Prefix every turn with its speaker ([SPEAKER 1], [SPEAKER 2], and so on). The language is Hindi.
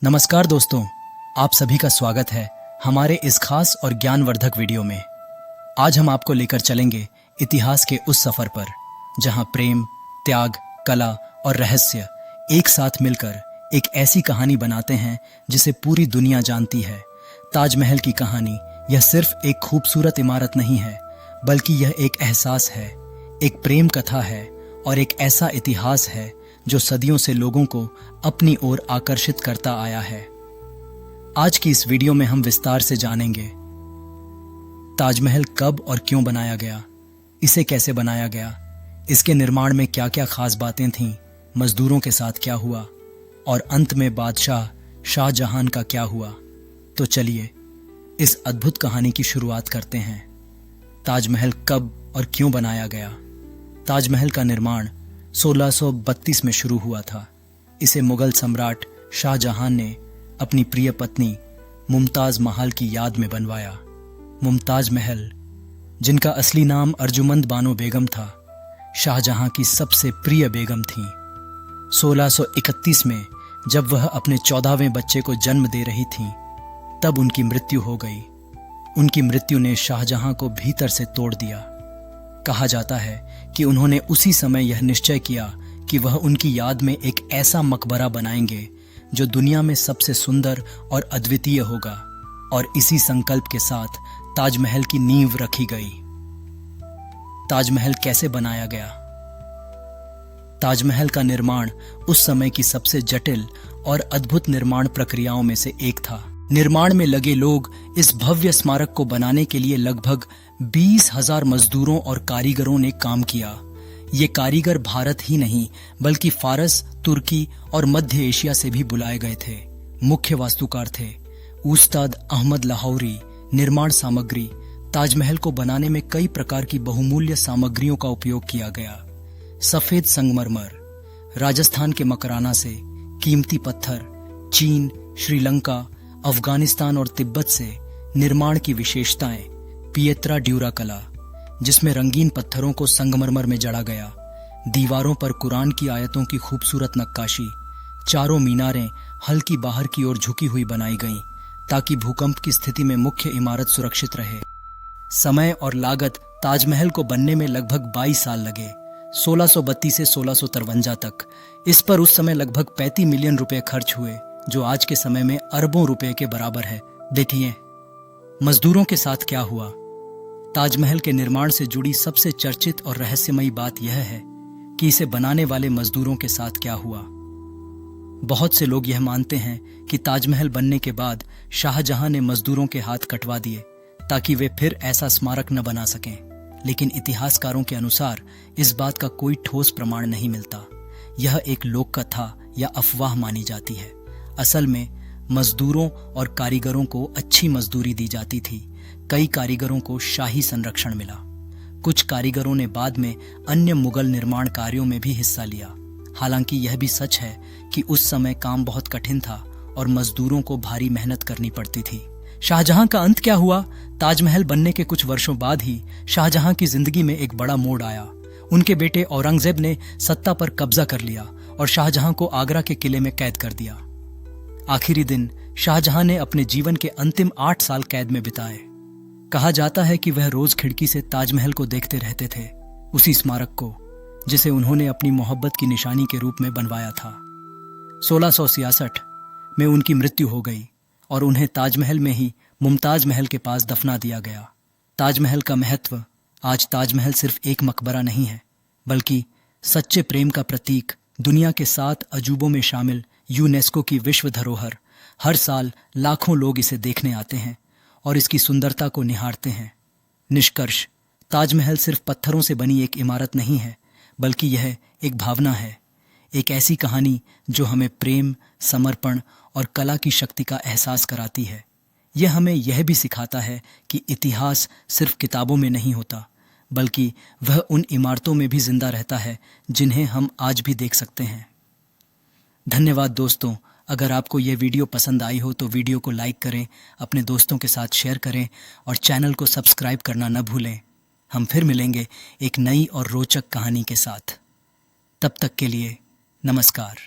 [SPEAKER 1] नमस्कार दोस्तों, आप सभी का स्वागत है हमारे इस खास और ज्ञानवर्धक वीडियो में। आज हम आपको लेकर चलेंगे इतिहास के उस सफर पर जहां प्रेम, त्याग, कला और रहस्य एक साथ मिलकर एक ऐसी कहानी बनाते हैं जिसे पूरी दुनिया जानती है। ताजमहल की कहानी यह सिर्फ एक खूबसूरत इमारत नहीं है, बल्कि यह एक एहसास है, एक प्रेम कथा है और एक ऐसा इतिहास है जो सदियों से लोगों को अपनी ओर आकर्षित करता आया है। आज की इस वीडियो में हम विस्तार से जानेंगे ताजमहल कब और क्यों बनाया गया, इसे कैसे बनाया गया, इसके निर्माण में क्या क्या खास बातें थीं, मजदूरों के साथ क्या हुआ और अंत में बादशाह शाहजहां का क्या हुआ। तो चलिए इस अद्भुत कहानी की शुरुआत करते हैं। ताजमहल कब और क्यों बनाया गया। ताजमहल का निर्माण 1632 में शुरू हुआ था। इसे मुगल सम्राट शाहजहां ने अपनी प्रिय पत्नी मुमताज महल की याद में बनवाया। मुमताज महल, जिनका असली नाम अर्जुमंद बानो बेगम था, शाहजहां की सबसे प्रिय बेगम थीं। 1631 में जब वह अपने 14वें बच्चे को जन्म दे रही थीं, तब उनकी मृत्यु हो गई। उनकी मृत्यु ने शाहजहां को भीतर से तोड़ दिया। कहा जाता है कि उन्होंने उसी समय यह निश्चय किया कि वह उनकी याद में एक ऐसा मकबरा बनाएंगे जो दुनिया में सबसे सुंदर और अद्वितीय होगा, और इसी संकल्प के साथ ताजमहल की नींव रखी गई। ताजमहल कैसे बनाया गया। ताजमहल का निर्माण उस समय की सबसे जटिल और अद्भुत निर्माण प्रक्रियाओं में से एक था। निर्माण में लगे लोग इस भव्य स्मारक को बनाने के लिए लगभग 20,000 मजदूरों और कारीगरों ने काम किया। ये कारीगर भारत ही नहीं बल्कि फारस, तुर्की और मध्य एशिया से भी बुलाए गए थे। मुख्य वास्तुकार थे उस्ताद अहमद लाहौरी। निर्माण सामग्री। ताजमहल को बनाने में कई प्रकार की बहुमूल्य सामग्रियों का उपयोग किया गया। सफेद संगमरमर, राजस्थान के मकराना से कीमती पत्थर, चीन, श्रीलंका, अफगानिस्तान और तिब्बत से निर्माण की विशेषताएं। पिएत्रा ड्यूरा कला, जिसमें रंगीन पत्थरों को संगमरमर में जड़ा गया। दीवारों पर कुरान की आयतों की खूबसूरत नक्काशी। चारों मीनारें हल्की बाहर की ओर झुकी हुई बनाई गईं ताकि भूकंप की स्थिति में मुख्य इमारत सुरक्षित रहे। समय और लागत। ताजमहल को बनने में लगभग 22 साल लगे, 1632 से 1653 तक। इस पर उस समय लगभग 35 मिलियन रुपए खर्च हुए, जो आज के समय में अरबों रुपए के बराबर है। देखिए मजदूरों के साथ क्या हुआ। ताजमहल के निर्माण से जुड़ी सबसे चर्चित और रहस्यमयी बात यह है कि इसे बनाने वाले मजदूरों के साथ क्या हुआ। बहुत से लोग यह मानते हैं कि ताजमहल बनने के बाद शाहजहां ने मजदूरों के हाथ कटवा दिए ताकि वे फिर ऐसा स्मारक न बना सकें, लेकिन इतिहासकारों के अनुसार इस बात का कोई ठोस प्रमाण नहीं मिलता। यह एक लोक कथा या अफवाह मानी जाती है। असल में मजदूरों और कारीगरों को अच्छी मजदूरी दी जाती थी। कई कारीगरों को शाही संरक्षण मिला। कुछ कारीगरों ने बाद में अन्य मुगल निर्माण कार्यों में भी हिस्सा लिया। हालांकि यह भी सच है कि उस समय काम बहुत कठिन था और मजदूरों को भारी मेहनत करनी पड़ती थी। शाहजहां का अंत क्या हुआ। ताजमहल बनने के कुछ वर्षों बाद ही शाहजहां की जिंदगी में एक बड़ा मोड़ आया। उनके बेटे औरंगजेब ने सत्ता पर कब्जा कर लिया और शाहजहां को आगरा के किले में कैद कर दिया। आखिरी दिन शाहजहां ने अपने जीवन के अंतिम 8 साल कैद में बिताए। कहा जाता है कि वह रोज खिड़की से ताजमहल को देखते रहते थे, उसी स्मारक को जिसे उन्होंने अपनी मोहब्बत की निशानी के रूप में बनवाया था। 1666 में उनकी मृत्यु हो गई और उन्हें ताजमहल में ही मुमताज महल के पास दफना दिया गया। ताजमहल का महत्व। आज ताजमहल सिर्फ एक मकबरा नहीं है, बल्कि सच्चे प्रेम का प्रतीक। दुनिया के 7 अजूबों में शामिल यूनेस्को की विश्व धरोहर। हर साल लाखों लोग इसे देखने आते हैं और इसकी सुंदरता को निहारते हैं। निष्कर्ष, ताजमहल सिर्फ पत्थरों से बनी एक इमारत नहीं है, बल्कि यह एक भावना है, एक ऐसी कहानी जो हमें प्रेम, समर्पण और कला की शक्ति का एहसास कराती है। यह हमें यह भी सिखाता है कि इतिहास सिर्फ किताबों में नहीं होता, बल्कि वह उन इमारतों में भी जिंदा रहता है जिन्हें हम आज भी देख सकते हैं। धन्यवाद दोस्तों। अगर आपको यह वीडियो पसंद आई हो तो वीडियो को लाइक करें, अपने दोस्तों के साथ शेयर करें और चैनल को सब्सक्राइब करना न भूलें। हम फिर मिलेंगे एक नई और रोचक कहानी के साथ। तब तक के लिए नमस्कार।